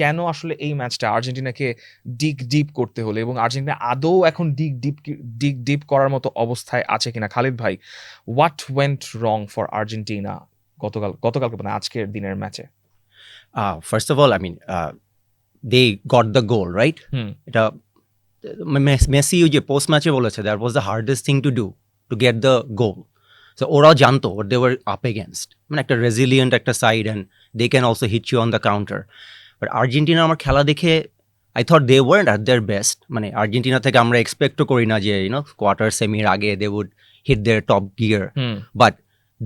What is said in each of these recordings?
কেন আসলে এই ম্যাচটা আর্জেন্টিনাকে ডিপ করতে হলো, এবং আর্জেন্টিনা আদৌ এখন ডিপ করার মতো অবস্থায় আছে কিনা? খালিদ ভাই, what went wrong for Argentina গতকালকে মানে আজকের দিনের ম্যাচে? First of all, I mean, they got the goal, right? এটা মেসি ওই যে পোস্ট ম্যাচে বলেছে that was the hardest thing to do to get the goal. So ওরাও জানতো what they were up against, মানে একটা রেজিলিয়েন্ট একটা side and they can also hit you on the counter. But Argentina আমার খেলা দেখে I thought they weren't at their best. মানে Argentina থেকে আমরা এক্সপেক্টও করি না যে কোয়ার্টার সেমির আগে they would hit their top gear, but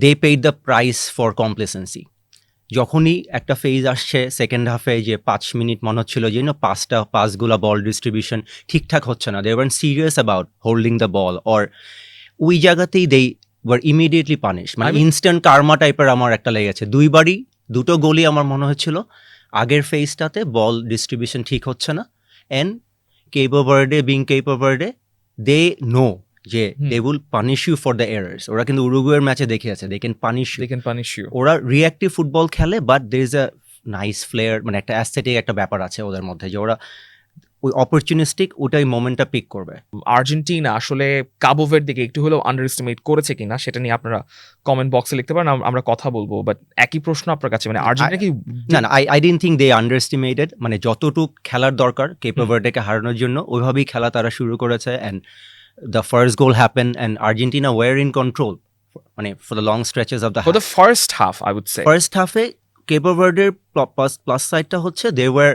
they paid the price for complacency. যখনই একটা ফেজ আসছে সেকেন্ড হাফে, যে 5 মিনিট মনে হচ্ছিল যে পাসগুলা বল ডিস্ট্রিবিউশন ঠিকঠাক হচ্ছে না, they weren't serious about holding the ball, or ওই জায়গাতেই দে ওয়ার ইমিডিয়েটলি পানিশ। মানে ইনস্ট্যান্ট কার্মা টাইপের আমার একটা লেগেছে। দুটো গোলই আমার মনে হচ্ছিল আগের ফেজটাতে বল ডিস্ট্রিবিউশন ঠিক হচ্ছে না, and Cape Verde they know যে they will punish you for the errors. ওরা কিন্তু উরুগুয়ের ম্যাচে দেখিয়েছে দে ক্যান পানিশ ইউ। ওরা রিঅ্যাক্টিভ ফুটবল খেলে, but there is a nice flair, মানে একটা অ্যাস্থেটিক একটা ব্যাপার আছে ওদের মধ্যে, যে ওরা ওই অপরচুনিস্টিক ওটাই মোমেন্টটা পিক করবে। আর্জেন্টিনা আসলে কাবো ভার্দেকে একটু হলেও আন্ডার এস্টিমেট করেছে কিনা সেটা নিয়ে আপনারা কমেন্ট বক্সে লিখতে পারেন, আমরা কথা বলবো। বাট একই প্রশ্ন আপনার কাছে, মানে আর্জেন্টিনা কি? না, I didn't think they underestimated. মানে যতটুক খেলার দরকার কেপো ভার্দেকে হারানোর জন্য ওইভাবেই খেলা তারা শুরু করেছে, and the first goal happened and Argentina were in control for the long stretches of the for the first half, I would say. First half A Cape Verde plus সাইডটা হচ্ছে they were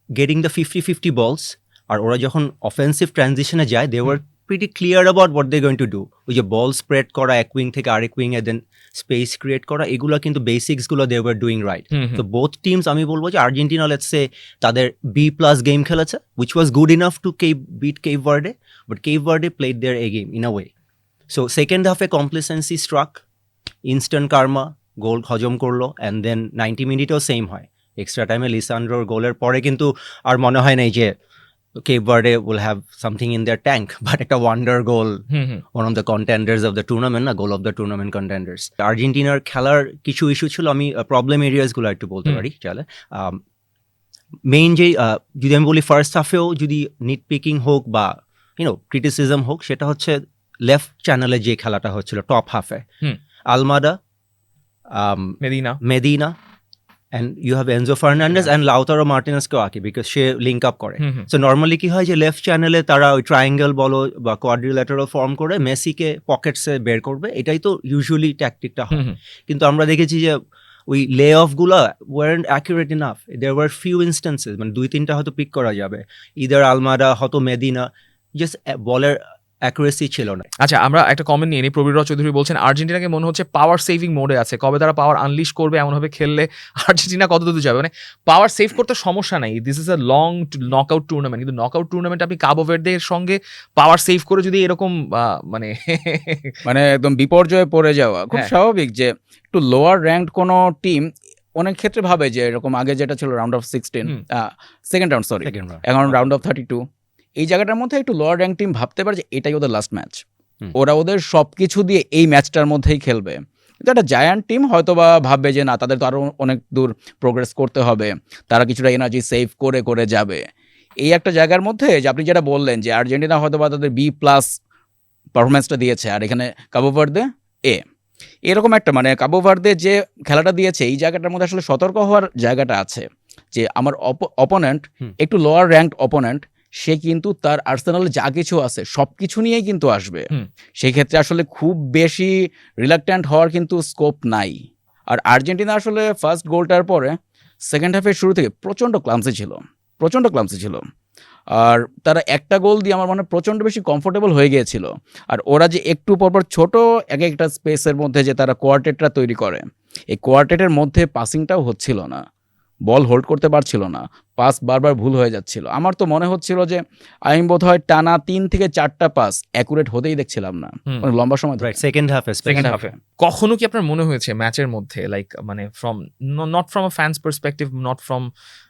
getting the 50-50 balls, আর ওরা যখন offensive ট্রানজিশনে যায় they were pretty clear about what they're going to do. ওই যে বল spread করা এক wing থেকে আরেক উইং এ, দেন স্পেস ক্রিয়েট করা, এগুলো কিন্তু বেসিক্সগুলো they were doing right. তো বোথ টিমস আমি বলবো যে আর্জেন্টিনা লেটস সে তাদের B+ গেম খেলেছে, which was good enough to beat Cape Verde, but Cape Verde played their A game in a way. So second half A complacency struck, instant karma, গোল হজম করলো, and then 90 মিনিটেও same হয়। Extra টাইমে লিসান্ড্রোর গোলের পরে কিন্তু আর মনে হয় নাই যে Cape Verde will have something in their tank, but একটা wonder goal, one of the contenders of the tournament, না goal of the tournament contenders. আর্জেন্টিনার খেলার কিছু ইস্যু ছিল, আমি প্রবলেম এরিয়াসগুলো একটু বলতে পারি চলে। মেইন যে যদি আমি বলি ফার্স্ট হাফেও যদি নিট পিকিং হোক বা ক্রিটিসিজম হোক, সেটা হচ্ছে লেফট চ্যানেলে যে খেলাটা হচ্ছিল টপ হাফে, আলমাদা, Medina, and you have Enzo Fernandez and Lautaro Martinez-কেও আঁকি, বিকজ সে লিঙ্ক আপ করে। সো নর্মালি কি হয় যে লেফট চ্যানেলে তারা ওই ট্রায়াঙ্গেল বলো বা কোয়াড্রিল্যাটারাল ফর্ম করে মেসিকে পকেটসে বের করবে, এটাই তো ইউজুয়ালি ট্যাকটিকটা হয়। কিন্তু আমরা দেখেছি যে ওই লে অফগুলো weren't accurate enough. There were few instances, মানে 2-3টা হয়তো পিক করা যাবে, ইদার আলমাদা হয়তো মেদিনা, জাস্ট বলের অ্যাকুরেসি ছিল না। আচ্ছা, আমরা একটা কমেন্ট নিয়ে নিই। প্রবীর চৌধুরী বলছেন আর্জেন্টিনাকে মনে হচ্ছে পাওয়ার সেভিং মোডে আছে, কবে তারা পাওয়ার আনলিশ করবে, এমনভাবে খেললে আর্জেন্টিনা কত দূর যাবে। মানে পাওয়ার সেভ করতে সমস্যা নাই, this is a long knockout tournament, কিন্তু নকআউট টুর্নামেন্ট আপনি কাবো ভার্দের সঙ্গে পাওয়ার সেভ করে যদি এরকম মানে মানে একদম বিপর্যয়ে পড়ে যাওয়া খুব স্বাভাবিক। যে একটু লোয়ার র্যাঙ্কড কোনো টিম অনেক ক্ষেত্রে ভাবে যে এরকম আগে যেটা ছিল round of 16, second round, sorry এখন রাউন্ড অফ 32, এই জায়গাটার মধ্যে একটু লোয়ার র্যাঙ্ক টিম ভাবতে পারে যে এটাই ওদের লাস্ট ম্যাচ, ওরা ওদের সব কিছু দিয়ে এই ম্যাচটার মধ্যেই খেলবে। কিন্তু একটা জায়ান্ট টিম হয়তো বা ভাববে যে না, তাদের তো আরও অনেক দূর প্রোগ্রেস করতে হবে, তারা কিছুটা এনার্জি সেভ করে করে যাবে। এই একটা জায়গার মধ্যে যে আপনি যেটা বললেন যে আর্জেন্টিনা হয়তো বা তাদের B+ পারফরমেন্সটা দিয়েছে, আর এখানে কাবো ভার্দে A, এরকম একটা মানে কাবো ভার্দে যে খেলাটা দিয়েছে এই জায়গাটার মধ্যে আসলে সতর্ক হওয়ার জায়গাটা আছে যে আমার অপোনেন্ট একটু লোয়ার র্যাঙ্কড অপোনেন্ট, সে কিন্তু তার আর্সেনালে যা কিছু আছে সব কিছু নিয়েই কিন্তু আসবে। সেই ক্ষেত্রে আসলে খুব বেশি রিলাক্ট্যান্ট হওয়ার কিন্তু স্কোপ নাই। আর আর্জেন্টিনা আসলে ফার্স্ট গোলটার পরে সেকেন্ড হাফের শুরু থেকে প্রচণ্ড ক্লামসি ছিল, আর তারা একটা গোল দিয়ে আমার মনে হয় প্রচণ্ড বেশি কমফোর্টেবল হয়ে গিয়েছিল। আর ওরা যে একটু পরপর ছোট এক একটা স্পেসের মধ্যে যে তারা কোয়ার্টেটটা তৈরি করে, এই কোয়ার্টেটের মধ্যে পাসিংটাও হচ্ছিল না, বল হোল্ড করতে পারছিল না, পাস বারবার ভুল হয়ে যাচ্ছিল। আমার তো মনে হচ্ছিল যে আমি বোধ হয় টানা 3 থেকে 4টা পাস অ্যাকুরেট হতেই দেখছিলাম না লম্বা সময়। সেকেন্ড হাফে কখনো কি আপনার মনে হয়েছে ম্যাচের মধ্যে লাইক মানে not from a fan's perspective, not from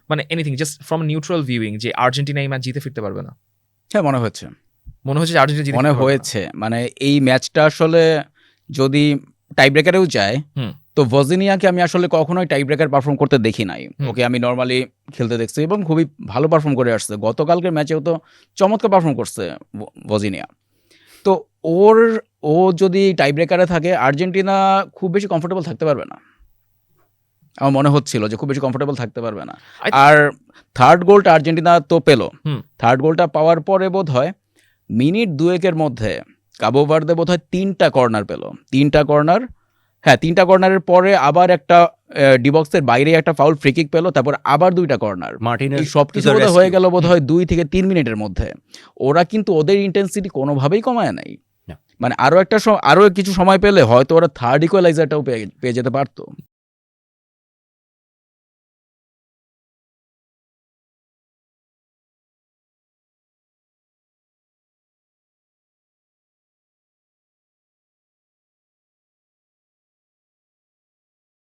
মানে anything, just from neutral viewing, যে আর্জেন্টিনা এই ম্যাচ জিতে ফিরতে পারবে না? হ্যাঁ, মনে হচ্ছে যে আর্জেন্টিনা জিতে মনে হয়েছে। মানে এই ম্যাচটা আসলে যদি টাই ব্রেকারেও যায় তো ভর্জিনিয়াকে আমি আসলে কখনোই টাই ব্রেকার পারফর্ম করতে দেখি নাই। ওকে আমি নর্মালি খেলতে দেখছি এবং খুবই ভালো পারফর্ম করে আসছে। গতকালকের ম্যাচেও তো চমৎকার পারফর্ম করছে ভর্জিনিয়া। তো ও যদি টাই ব্রেকারে থাকে আর্জেন্টিনা খুব বেশি কমফোর্টেবল থাকতে পারবে না। আমার মনে হচ্ছিল যে খুব বেশি কমফোর্টেবল থাকতে পারবে না। আর থার্ড গোলটা আর্জেন্টিনা তো পেল, থার্ড গোলটা পাওয়ার পরে বোধ হয় মিনিট 2-এর মধ্যে কাবো ভার্দে বোধ হয় 3টা কর্নার পেল, 3টা কর্নার, হ্যাঁ 3টা কর্নারের পরে আবার একটা ডিবক্সের বাইরে একটা ফাউল ফ্রি কিক পেল, তারপর আবার 2টা কর্নার। এই সবকিছু হয়ে গেল বোধ হয় 2 থেকে 3 মিনিটের মধ্যে। ওরা কিন্তু ওদের ইন্টেন্সিটি কোনোভাবেই কমায় নাই। মানে আরো কিছু সময় পেলে হয়তো ওরা থার্ড ইকুয়ালাইজারটাও পেয়ে যেতে পারতো।